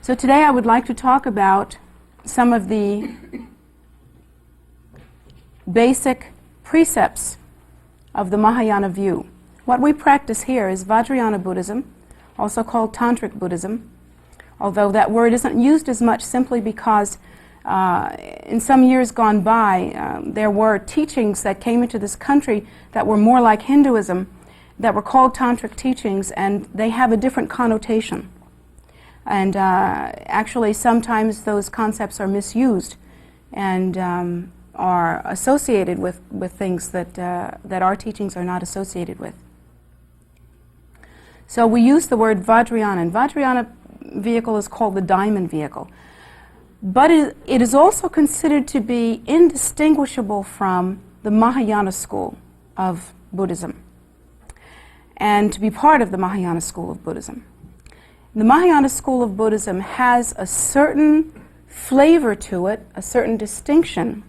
So today I would like to talk about some of the basic precepts of the Mahayana view. What we practice here is Vajrayana Buddhism, also called Tantric Buddhism, although that word isn't used as much simply because in some years gone by there were teachings that came into this country that were more like Hinduism, that were called Tantric teachings, and they have a different connotation. And actually sometimes those concepts are misused and are associated with things that our teachings are not associated with. So we use the word Vajrayana, and Vajrayana vehicle is called the diamond vehicle. But it is also considered to be indistinguishable from the Mahayana school of Buddhism, and to be part of the Mahayana school of Buddhism. The Mahayana school of Buddhism has a certain flavor to it, a certain distinction,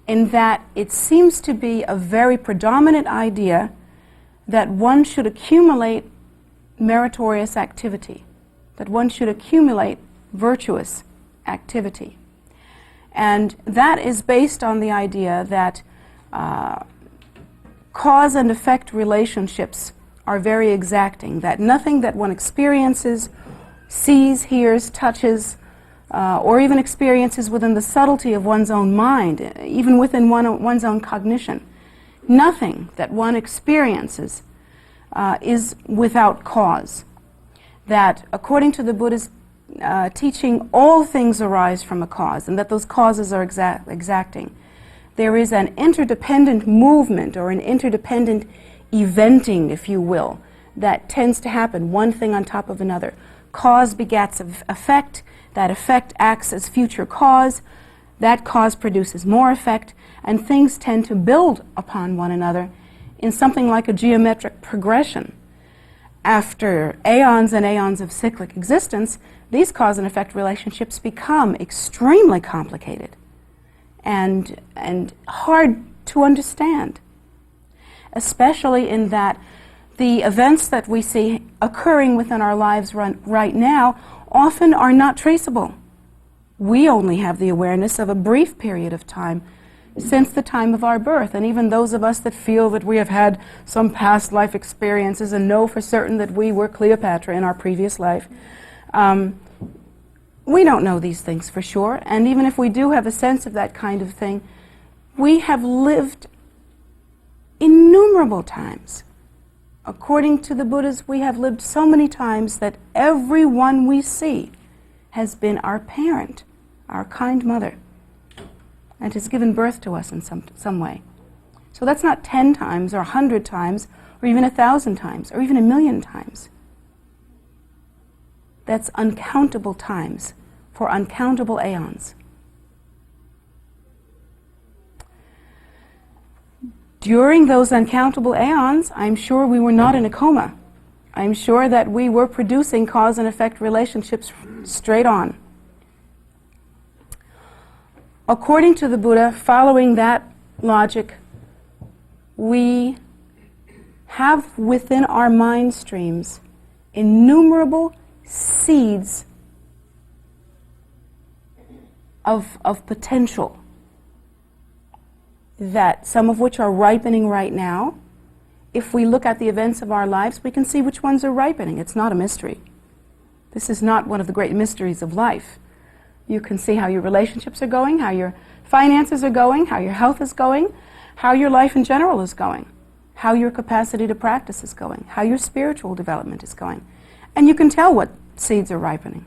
in that it seems to be a very predominant idea that one should accumulate meritorious activity, that one should accumulate virtuous activity. And that is based on the idea that cause and effect relationships are very exacting, that nothing that one experiences, sees, hears, touches, or even experiences within the subtlety of one's own mind, even within one's own cognition, nothing that one experiences is without cause. That according to the Buddha's teaching, all things arise from a cause, and that those causes are exacting. There is an interdependent movement, or an interdependent eventing, if you will, that tends to happen, one thing on top of another. Cause begets effect, that effect acts as future cause, that cause produces more effect, and things tend to build upon one another in something like a geometric progression. After aeons and aeons of cyclic existence, these cause and effect relationships become extremely complicated and hard to understand, especially in that the events that we see occurring within our lives right now often are not traceable. We only have the awareness of a brief period of time since the time of our birth, and even those of us that feel that we have had some past life experiences and know for certain that we were Cleopatra in our previous life, we don't know these things for sure, and even if we do have a sense of that kind of thing, we have lived innumerable times. According to the Buddhas, we have lived so many times that everyone we see has been our parent, our kind mother, and has given birth to us in some way. So that's not 10 times or 100 times or even 1,000 times or even 1,000,000 times. That's uncountable times for uncountable aeons. During those uncountable aeons, I'm sure we were not in a coma. I'm sure that we were producing cause and effect relationships straight on. According to the Buddha, following that logic, we have within our mind streams innumerable seeds of potential, that some of which are ripening right now. If we look at the events of our lives, we can see which ones are ripening. It's not a mystery. This is not one of the great mysteries of life. You can see how your relationships are going, how your finances are going, how your health is going, how your life in general is going, how your capacity to practice is going, how your spiritual development is going. And you can tell what seeds are ripening.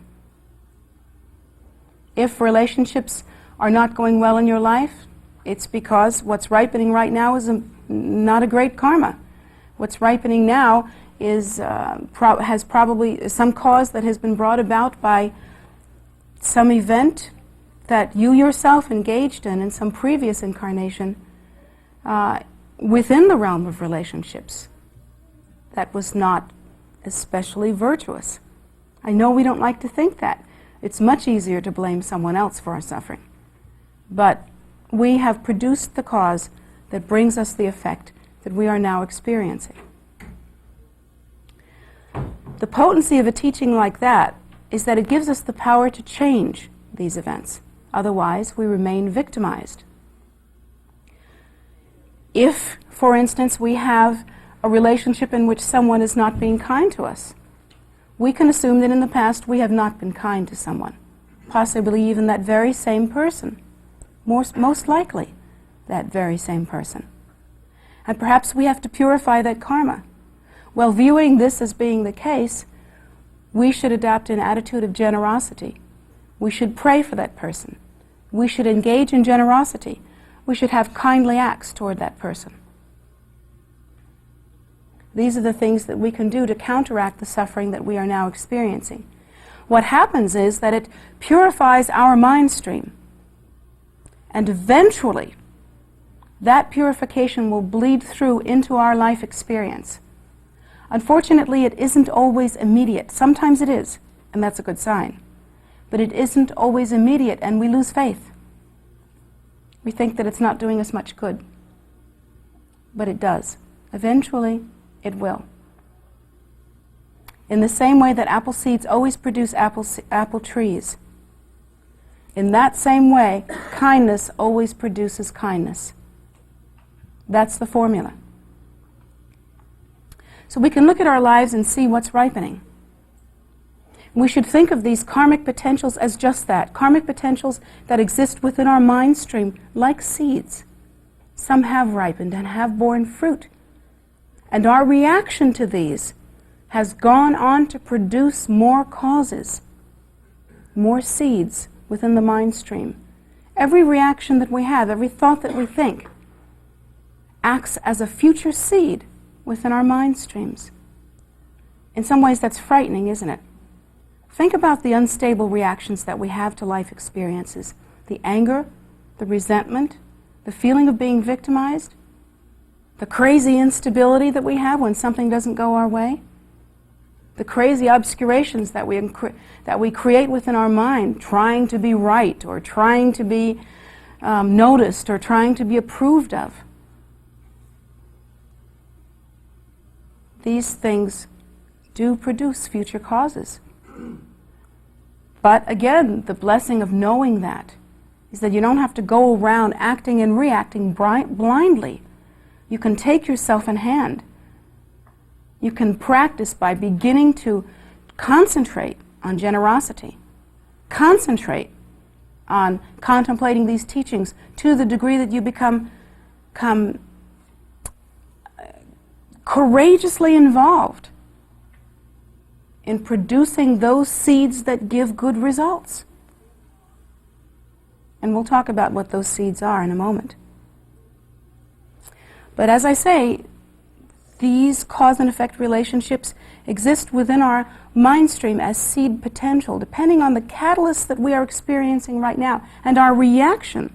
If relationships are not going well in your life, it's because what's ripening right now is not a great karma. What's ripening now is has probably some cause that has been brought about by some event that you yourself engaged in some previous incarnation within the realm of relationships that was not especially virtuous. I know we don't like to think that. It's much easier to blame someone else for our suffering. But we have produced the cause that brings us the effect that we are now experiencing. The potency of a teaching like that is that it gives us the power to change these events. Otherwise, we remain victimized. If, for instance, we have a relationship in which someone is not being kind to us, we can assume that in the past we have not been kind to someone, possibly even that very same person, most likely that very same person. And perhaps we have to purify that karma. Well, viewing this as being the case, we should adopt an attitude of generosity. We should pray for that person. We should engage in generosity. We should have kindly acts toward that person. These are the things that we can do to counteract the suffering that we are now experiencing. What happens is that it purifies our mind stream. And eventually, that purification will bleed through into our life experience. Unfortunately, it isn't always immediate. Sometimes it is, and that's a good sign. But it isn't always immediate, and we lose faith. We think that it's not doing us much good. But it does. Eventually, it will. In the same way that apple seeds always produce apple trees, in that same way, kindness always produces kindness. That's the formula. So we can look at our lives and see what's ripening. We should think of these karmic potentials as just that, karmic potentials that exist within our mind stream like seeds. Some have ripened and have borne fruit. And our reaction to these has gone on to produce more causes, more seeds within the mind stream. Every reaction that we have, every thought that we think, acts as a future seed within our mind streams. In some ways that's frightening, isn't it? Think about the unstable reactions that we have to life experiences. The anger, the resentment, the feeling of being victimized, the crazy instability that we have when something doesn't go our way, the crazy obscurations that we create within our mind, trying to be right or trying to be noticed or trying to be approved of. These things do produce future causes. But again, the blessing of knowing that is that you don't have to go around acting and reacting blindly. You can take yourself in hand. You can practice by beginning to concentrate on generosity, concentrate on contemplating these teachings to the degree that you become courageously involved in producing those seeds that give good results. And we'll talk about what those seeds are in a moment. But as I say, these cause and effect relationships exist within our mind stream as seed potential, depending on the catalyst that we are experiencing right now and our reaction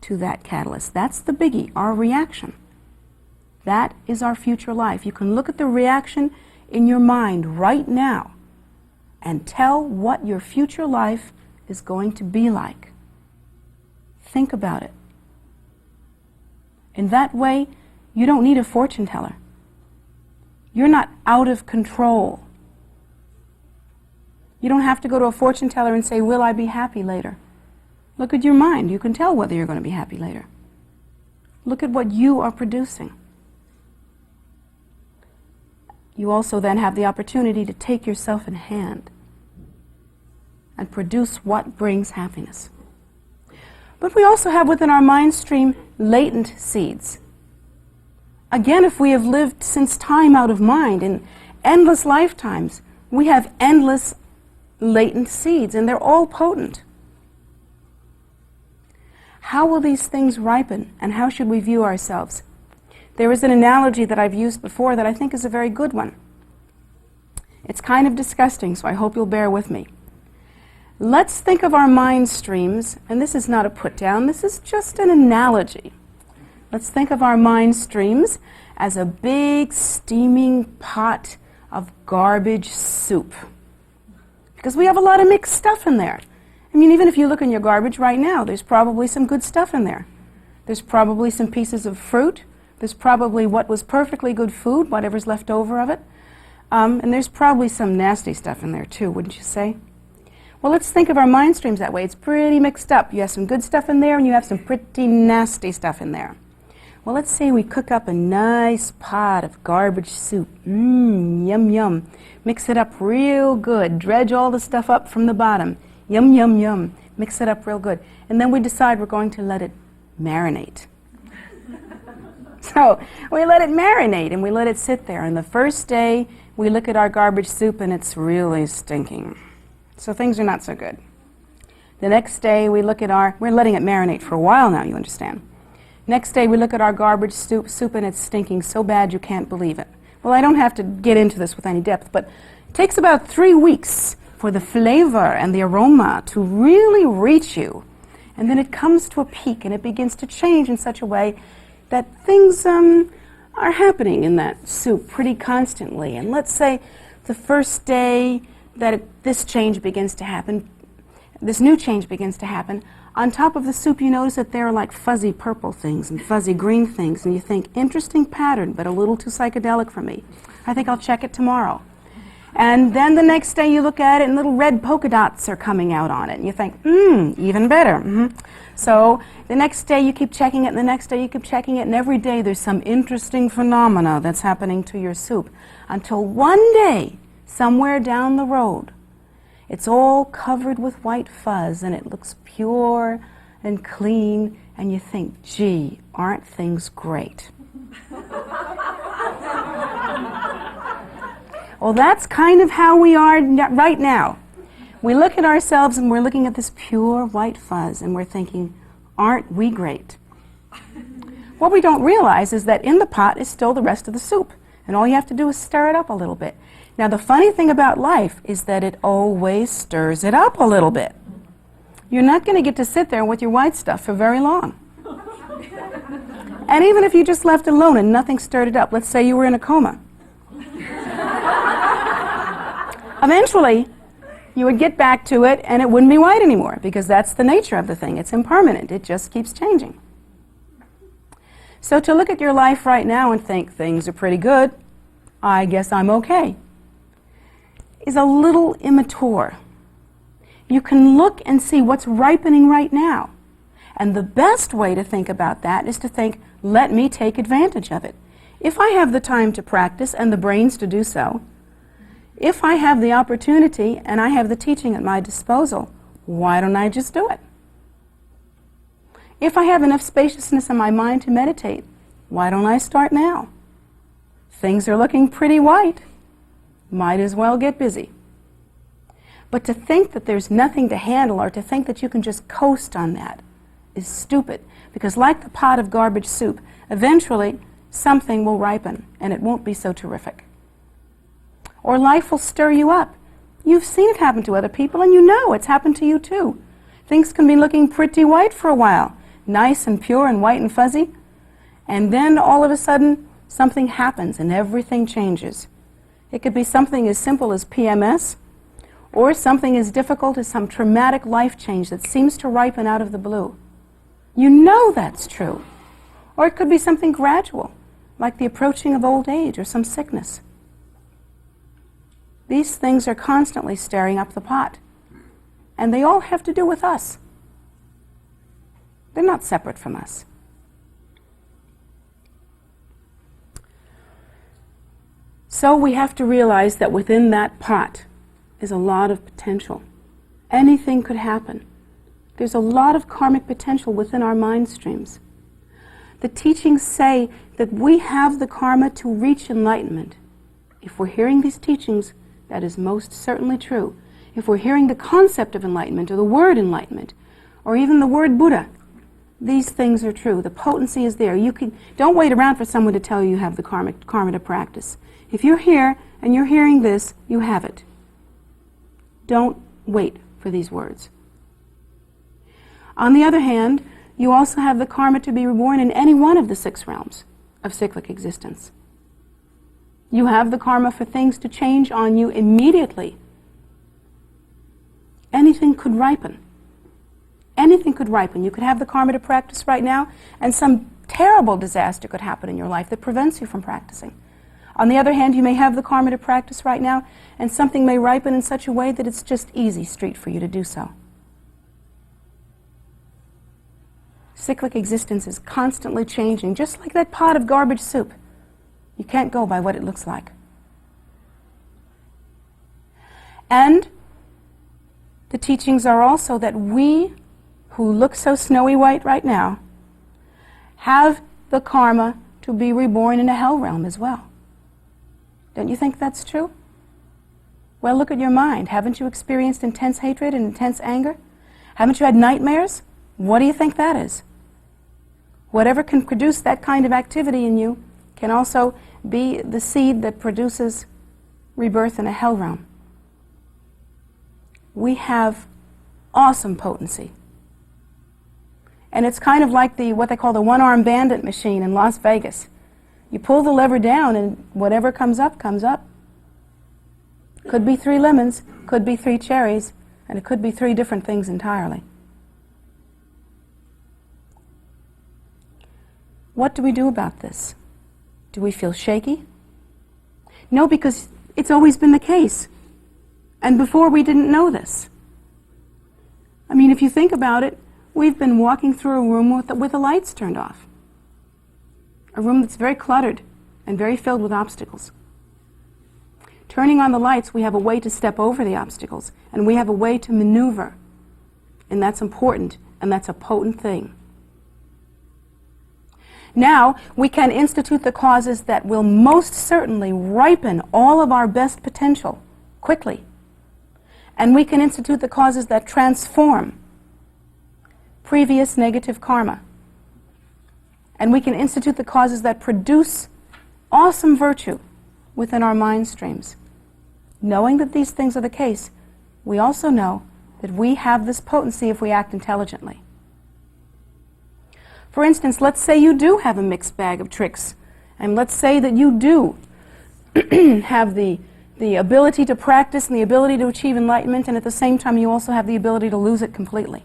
to that catalyst. That's the biggie, our reaction. That is our future life. You can look at the reaction in your mind right now and tell what your future life is going to be like. Think about it. In that way, you don't need a fortune teller. You're not out of control. You don't have to go to a fortune teller and say, will I be happy later? Look at your mind. You can tell whether you're going to be happy later. Look at what you are producing. You also then have the opportunity to take yourself in hand and produce what brings happiness. But we also have within our mind stream latent seeds. Again, if we have lived since time out of mind in endless lifetimes, we have endless latent seeds, and they're all potent. How will these things ripen, and how should we view ourselves? There is an analogy that I've used before that I think is a very good one. It's kind of disgusting, so I hope you'll bear with me. Let's think of our mind streams, and this is not a put down, this is just an analogy. Let's think of our mind streams as a big steaming pot of garbage soup. Because we have a lot of mixed stuff in there. I mean, even if you look in your garbage right now, there's probably some good stuff in there. There's probably some pieces of fruit. There's probably what was perfectly good food, whatever's left over of it. And there's probably some nasty stuff in there too, wouldn't you say? Well, let's think of our mind streams that way. It's pretty mixed up. You have some good stuff in there and you have some pretty nasty stuff in there. Well, let's say we cook up a nice pot of garbage soup. Yum, yum. Mix it up real good. Dredge all the stuff up from the bottom. Yum, yum, yum. Mix it up real good. And then we decide we're going to let it marinate. So we let it marinate and we let it sit there. And the first day we look at our garbage soup and it's really stinking. So things are not so good. The next day we look at we're letting it marinate for a while now, you understand. Next day we look at our garbage soup and it's stinking so bad you can't believe it. Well, I don't have to get into this with any depth, but it takes about 3 weeks for the flavor and the aroma to really reach you. And then it comes to a peak and it begins to change in such a way that things are happening in that soup pretty constantly. And let's say the first day that this change begins to happen, this new change begins to happen, on top of the soup you notice that there are like fuzzy purple things and fuzzy green things, and you think, interesting pattern, but a little too psychedelic for me. I think I'll check it tomorrow. And then the next day you look at it and little red polka dots are coming out on it, and you think, even better. So the next day you keep checking it, and the next day you keep checking it, and every day there's some interesting phenomena that's happening to your soup, until one day, somewhere down the road, it's all covered with white fuzz and it looks pure and clean, and you think, gee, aren't things great? Well, that's kind of how we are right now. We look at ourselves and we're looking at this pure white fuzz and we're thinking, aren't we great? What we don't realize is that in the pot is still the rest of the soup, and all you have to do is stir it up a little bit. Now, the funny thing about life is that it always stirs it up a little bit. You're not going to get to sit there with your white stuff for very long. And even if you just left alone and nothing stirred it up, let's say you were in a coma. Eventually, you would get back to it and it wouldn't be white anymore, because that's the nature of the thing. It's impermanent. It just keeps changing. So to look at your life right now and think, things are pretty good, I guess I'm okay, is a little immature. You can look and see what's ripening right now. And the best way to think about that is to think, let me take advantage of it. If I have the time to practice and the brains to do so, if I have the opportunity and I have the teaching at my disposal, why don't I just do it? If I have enough spaciousness in my mind to meditate, why don't I start now? Things are looking pretty white. Might as well get busy. But to think that there's nothing to handle, or to think that you can just coast on that, is stupid. Because like the pot of garbage soup, eventually something will ripen and it won't be so terrific. Or life will stir you up. You've seen it happen to other people and you know it's happened to you too. Things can be looking pretty white for a while, nice and pure and white and fuzzy, and then all of a sudden something happens and everything changes. It could be something as simple as PMS, or something as difficult as some traumatic life change that seems to ripen out of the blue. You know that's true. Or it could be something gradual, like the approaching of old age or some sickness. These things are constantly stirring up the pot, and they all have to do with us. They're not separate from us. So we have to realize that within that pot is a lot of potential. Anything could happen. There's a lot of karmic potential within our mind streams. The teachings say that we have the karma to reach enlightenment. If we're hearing these teachings, that is most certainly true. If we're hearing the concept of enlightenment, or the word enlightenment, or even the word Buddha, these things are true. The potency is there. Don't wait around for someone to tell you you have the karma to practice. If you're here and you're hearing this, you have it. Don't wait for these words. On the other hand, you also have the karma to be reborn in any one of the 6 realms of cyclic existence. You have the karma for things to change on you immediately. Anything could ripen. Anything could ripen. You could have the karma to practice right now, and some terrible disaster could happen in your life that prevents you from practicing. On the other hand, you may have the karma to practice right now, and something may ripen in such a way that it's just easy street for you to do so. Cyclic existence is constantly changing, just like that pot of garbage soup. You can't go by what it looks like. And the teachings are also that we, who look so snowy white right now, have the karma to be reborn in a hell realm as well. Don't you think that's true? Well, look at your mind. Haven't you experienced intense hatred and intense anger? Haven't you had nightmares? What do you think that is? Whatever can produce that kind of activity in you can also be the seed that produces rebirth in a hell realm. We have awesome potency. And it's kind of like what they call the one-armed bandit machine in Las Vegas. You pull the lever down and whatever comes up, comes up. Could be 3 lemons, could be 3 cherries, and it could be 3 different things entirely. What do we do about this? Do we feel shaky? No, because it's always been the case. And before we didn't know this. I mean, if you think about it, we've been walking through a room with the lights turned off. A room that's very cluttered and very filled with obstacles. Turning on the lights, we have a way to step over the obstacles, and we have a way to maneuver. And that's important, and that's a potent thing. Now, we can institute the causes that will most certainly ripen all of our best potential quickly. And we can institute the causes that transform previous negative karma. And we can institute the causes that produce awesome virtue within our mind streams. Knowing that these things are the case, we also know that we have this potency if we act intelligently. For instance, let's say you do have a mixed bag of tricks, and let's say that you do have the ability to practice and the ability to achieve enlightenment, and at the same time you also have the ability to lose it completely.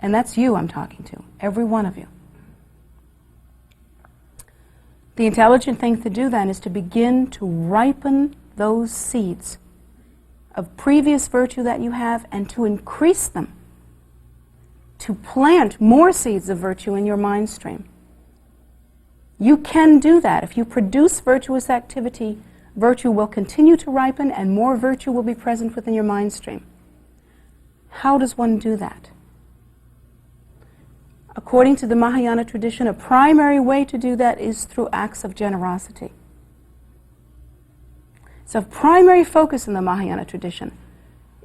And that's you I'm talking to, every one of you. The intelligent thing to do then is to begin to ripen those seeds of previous virtue that you have and to increase them, to plant more seeds of virtue in your mind stream. You can do that. If you produce virtuous activity, virtue will continue to ripen and more virtue will be present within your mind stream. How does one do that? According to the Mahayana tradition, a primary way to do that is through acts of generosity. So a primary focus in the Mahayana tradition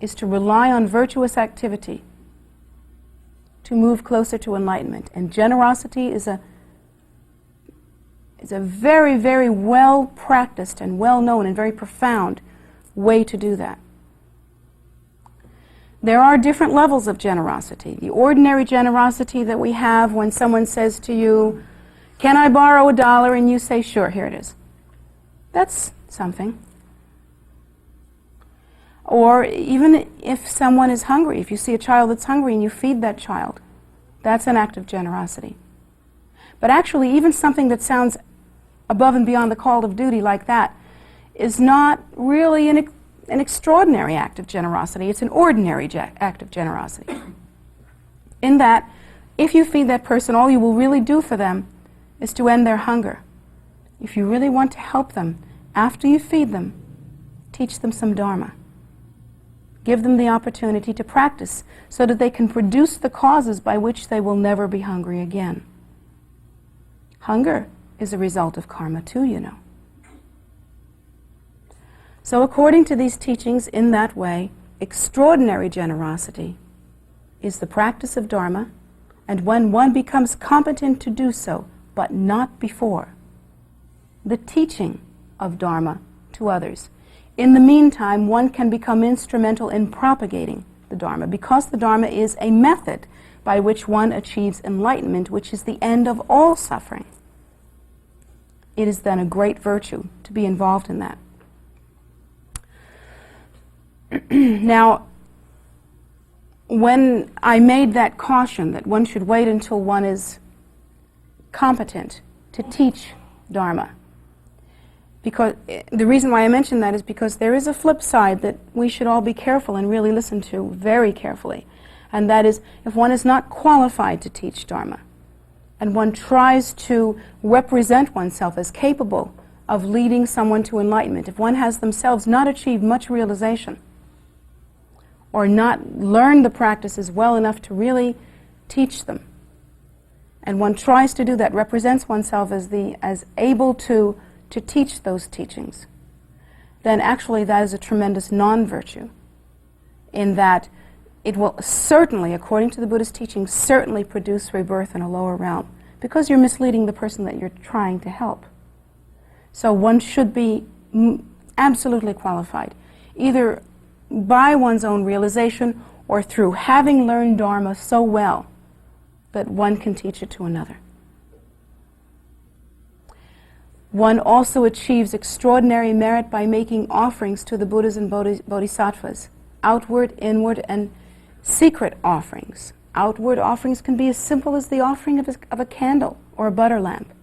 is to rely on virtuous activity to move closer to enlightenment. And generosity is a very, very well practiced and well known and very profound way to do that. There are different levels of generosity. The ordinary generosity that we have when someone says to you, "Can I borrow $1?" and you say, "Sure, here it is." That's something. Or even if someone is hungry, if you see a child that's hungry and you feed that child, that's an act of generosity. But actually, even something that sounds above and beyond the call of duty like that is not really an extraordinary act of generosity. It's an ordinary act of generosity. In that, if you feed that person, all you will really do for them is to end their hunger. If you really want to help them, after you feed them, teach them some Dharma. Give them the opportunity to practice so that they can produce the causes by which they will never be hungry again. Hunger is a result of karma too, you know. So according to these teachings, in that way, extraordinary generosity is the practice of Dharma, and when one becomes competent to do so, but not before, the teaching of Dharma to others. In the meantime, one can become instrumental in propagating the Dharma, because the Dharma is a method by which one achieves enlightenment, which is the end of all suffering. It is then a great virtue to be involved in that. Now, when I made that caution that one should wait until one is competent to teach Dharma, Because the reason why I mention that is because there is a flip side that we should all be careful and really listen to very carefully. And that is, if one is not qualified to teach Dharma, and one tries to represent oneself as capable of leading someone to enlightenment, if one has themselves not achieved much realization, or not learned the practices well enough to really teach them, and one tries to do that, represents oneself as able to teach those teachings, then actually that is a tremendous non-virtue, in that it will certainly, according to the Buddhist teaching, certainly produce rebirth in a lower realm, because you're misleading the person that you're trying to help. So one should be absolutely qualified, either by one's own realization or through having learned Dharma so well that one can teach it to another. One also achieves extraordinary merit by making offerings to the Buddhas and Bodhisattvas, outward, inward, and secret offerings. Outward offerings can be as simple as the offering of a candle or a butter lamp,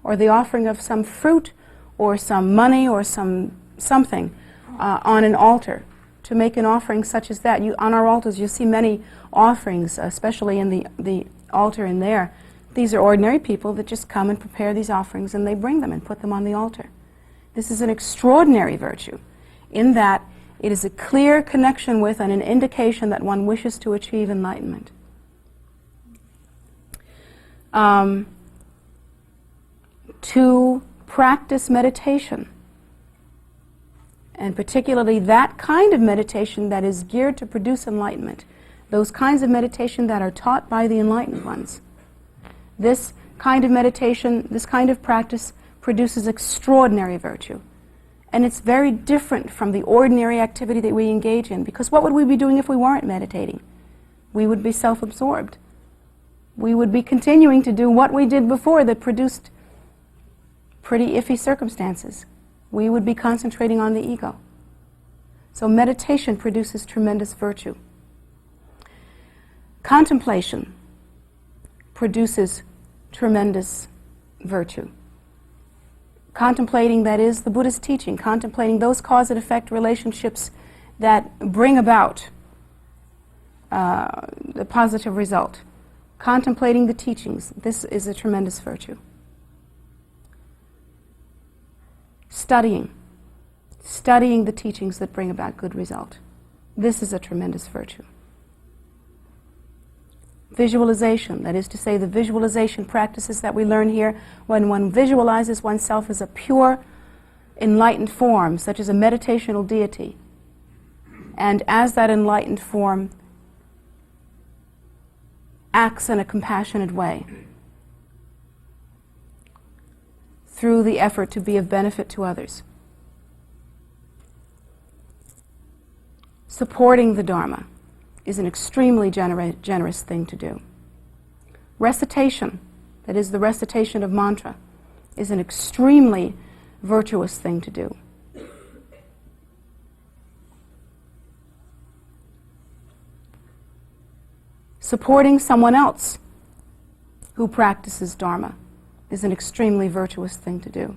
or the offering of some fruit or some money or something on an altar. To make an offering such as that, on our altars you see many offerings, especially in the altar in there. These are ordinary people that just come and prepare these offerings, and they bring them and put them on the altar. This is an extraordinary virtue, in that it is a clear connection with and an indication that one wishes to achieve enlightenment. To practice meditation, and particularly that kind of meditation that is geared to produce enlightenment, those kinds of meditation that are taught by the enlightened ones. This kind of meditation, this kind of practice produces extraordinary virtue. And it's very different from the ordinary activity that we engage in, because what would we be doing if we weren't meditating? We would be self-absorbed. We would be continuing to do what we did before that produced pretty iffy circumstances. We would be concentrating on the ego. So meditation produces tremendous virtue. Contemplation produces tremendous virtue. Contemplating, that is, the Buddhist teaching, contemplating those cause and effect relationships that bring about the positive result. Contemplating the teachings, this is a tremendous virtue. Studying the teachings that bring about good result. This is a tremendous virtue. Visualization, that is to say, the visualization practices that we learn here, when one visualizes oneself as a pure, enlightened form, such as a meditational deity, and as that enlightened form acts in a compassionate way, through the effort to be of benefit to others. Supporting the Dharma is an extremely generous thing to do. Recitation, that is the recitation of mantra, is an extremely virtuous thing to do. Supporting someone else who practices Dharma is an extremely virtuous thing to do.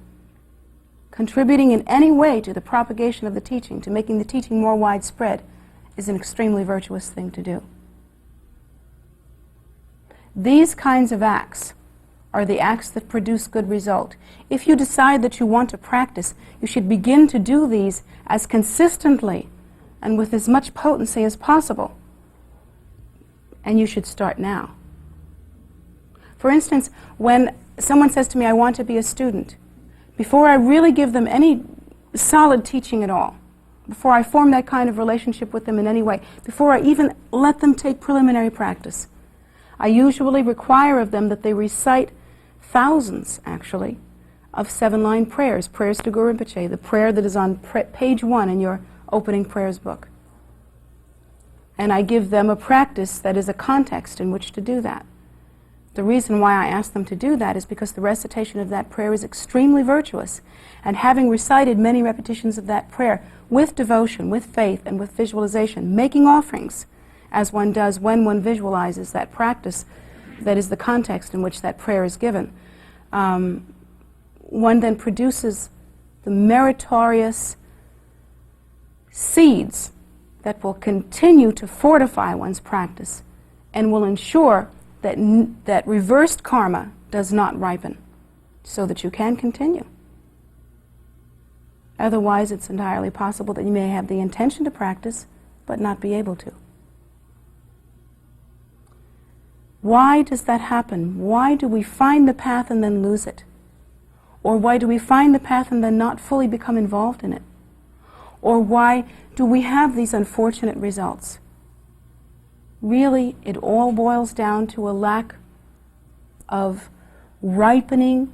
Contributing in any way to the propagation of the teaching, to making the teaching more widespread, is an extremely virtuous thing to do. These kinds of acts are the acts that produce good result. If you decide that you want to practice, you should begin to do these as consistently and with as much potency as possible. And you should start now. For instance, when someone says to me, I want to be a student, before I really give them any solid teaching at all, before I form that kind of relationship with them in any way, before I even let them take preliminary practice, I usually require of them that they recite thousands, actually, of 7-line prayers, prayers to Guru Rinpoche, the prayer that is on page 1 in your opening prayers book. And I give them a practice that is a context in which to do that. The reason why I ask them to do that is because the recitation of that prayer is extremely virtuous. And having recited many repetitions of that prayer with devotion, with faith, and with visualization, making offerings, as one does when one visualizes that practice that is the context in which that prayer is given, one then produces the meritorious seeds that will continue to fortify one's practice and will ensure that, that reversed karma does not ripen, so that you can continue. Otherwise, it's entirely possible that you may have the intention to practice, but not be able to. Why does that happen? Why do we find the path and then lose it? Or why do we find the path and then not fully become involved in it? Or why do we have these unfortunate results? Really, it all boils down to a lack of ripening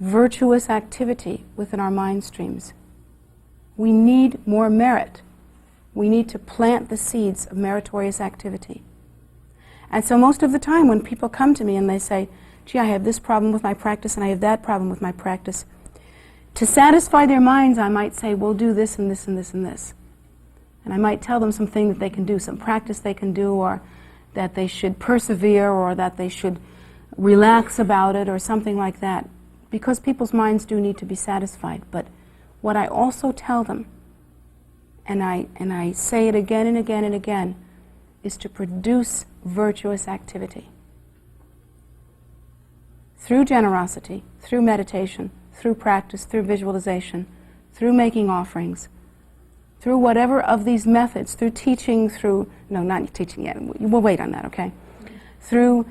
virtuous activity within our mind streams. We need more merit. We need to plant the seeds of meritorious activity. And so most of the time when people come to me and they say, gee, I have this problem with my practice and I have that problem with my practice, to satisfy their minds I might say, well, do this and this and this and this. And I might tell them something that they can do, some practice they can do, or that they should persevere, or that they should relax about it, or something like that. Because people's minds do need to be satisfied. But what I also tell them, and I say it again and again and again, is to produce virtuous activity. Through generosity, through meditation, through practice, through visualization, through making offerings, through whatever of these methods, through teaching, through, no, not teaching yet, we'll wait on that, okay? Through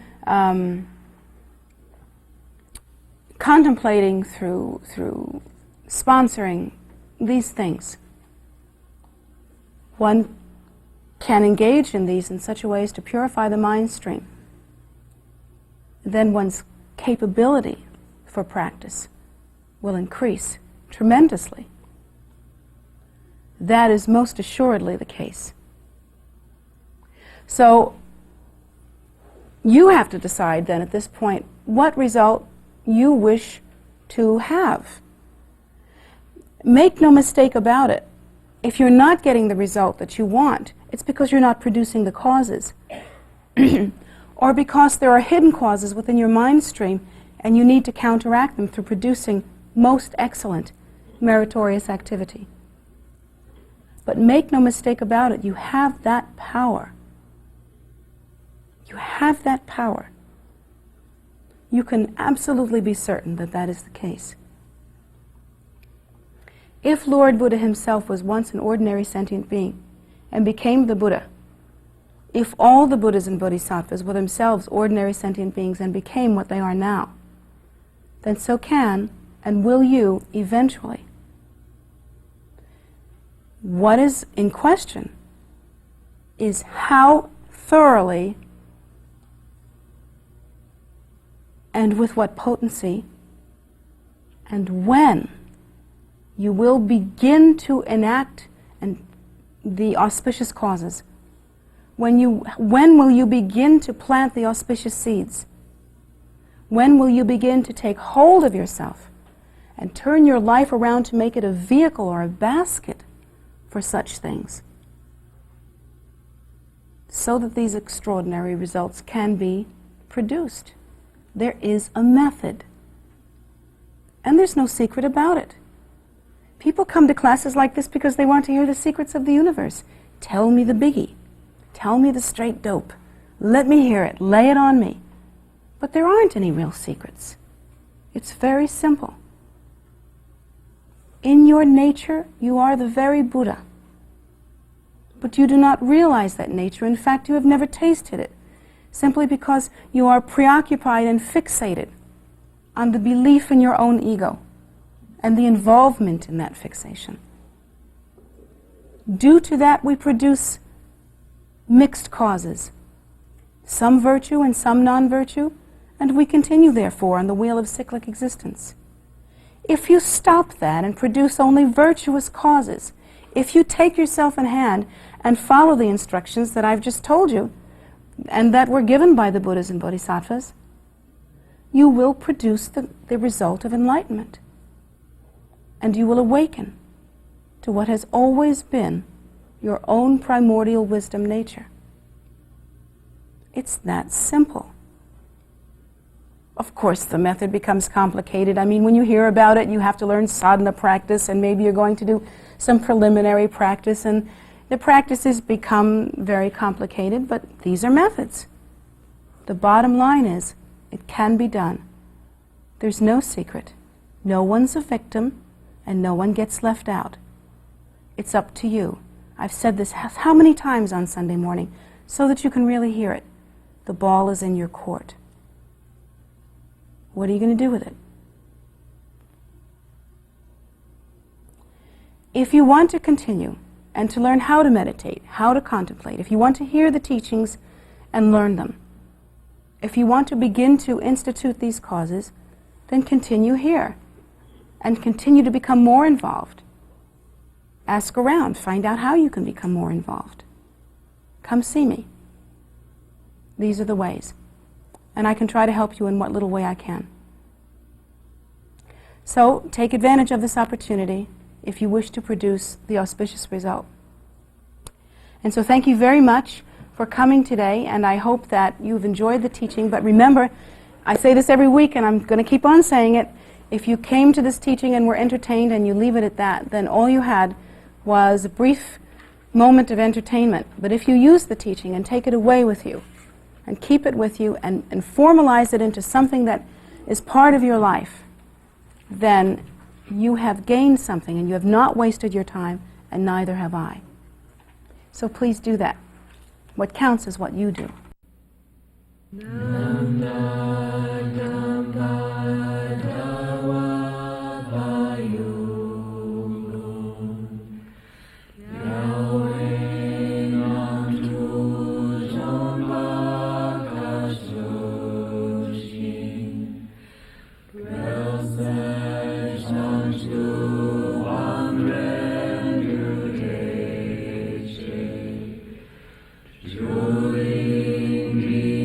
contemplating, through sponsoring, these things. One can engage in these in such a way as to purify the mind stream. Then one's capability for practice will increase tremendously. That is most assuredly the case. So you have to decide then at this point what result you wish to have. Make no mistake about it. If you're not getting the result that you want, it's because you're not producing the causes. Or because there are hidden causes within your mind stream and you need to counteract them through producing most excellent, meritorious activity. But make no mistake about it, you have that power. You have that power. You can absolutely be certain that that is the case. If Lord Buddha himself was once an ordinary sentient being and became the Buddha, if all the Buddhas and Bodhisattvas were themselves ordinary sentient beings and became what they are now, then so can and will you eventually. What is in question is how thoroughly and with what potency and when you will begin to enact the auspicious causes. When will you begin to plant the auspicious seeds? When will you begin to take hold of yourself and turn your life around to make it a vehicle or a basket for such things, so that these extraordinary results can be produced? There is a method, and there's no secret about it. People come to classes like this because they want to hear the secrets of the universe. Tell me the biggie. Tell me the straight dope. Let me hear it. Lay it on me. But there aren't any real secrets. It's very simple. In your nature, you are the very Buddha. But you do not realize that nature. In fact, you have never tasted it, simply because you are preoccupied and fixated on the belief in your own ego and the involvement in that fixation. Due to that, we produce mixed causes, some virtue and some non-virtue, and we continue, therefore, on the wheel of cyclic existence. If you stop that and produce only virtuous causes, if you take yourself in hand and follow the instructions that I've just told you, and that were given by the Buddhas and Bodhisattvas, you will produce the result of enlightenment. And you will awaken to what has always been your own primordial wisdom nature. It's that simple. Of course, the method becomes complicated. I mean, when you hear about it, you have to learn sadhana practice, and maybe you're going to do some preliminary practice, and the practices become very complicated, but these are methods. The bottom line is, it can be done. There's no secret. No one's a victim, and no one gets left out. It's up to you. I've said this how many times on Sunday morning, so that you can really hear it. The ball is in your court. What are you going to do with it? If you want to continue and to learn how to meditate, how to contemplate, if you want to hear the teachings and learn them, if you want to begin to institute these causes, then continue here and continue to become more involved. Ask around, find out how you can become more involved. Come see me. These are the ways. And I can try to help you in what little way I can. So take advantage of this opportunity if you wish to produce the auspicious result. And so thank you very much for coming today, and I hope that you've enjoyed the teaching. But remember, I say this every week, and I'm going to keep on saying it, if you came to this teaching and were entertained and you leave it at that, then all you had was a brief moment of entertainment. But if you use the teaching and take it away with you, and keep it with you, and formalize it into something that is part of your life, then you have gained something, and you have not wasted your time, and neither have I. So please do that. What counts is what you do. Join me.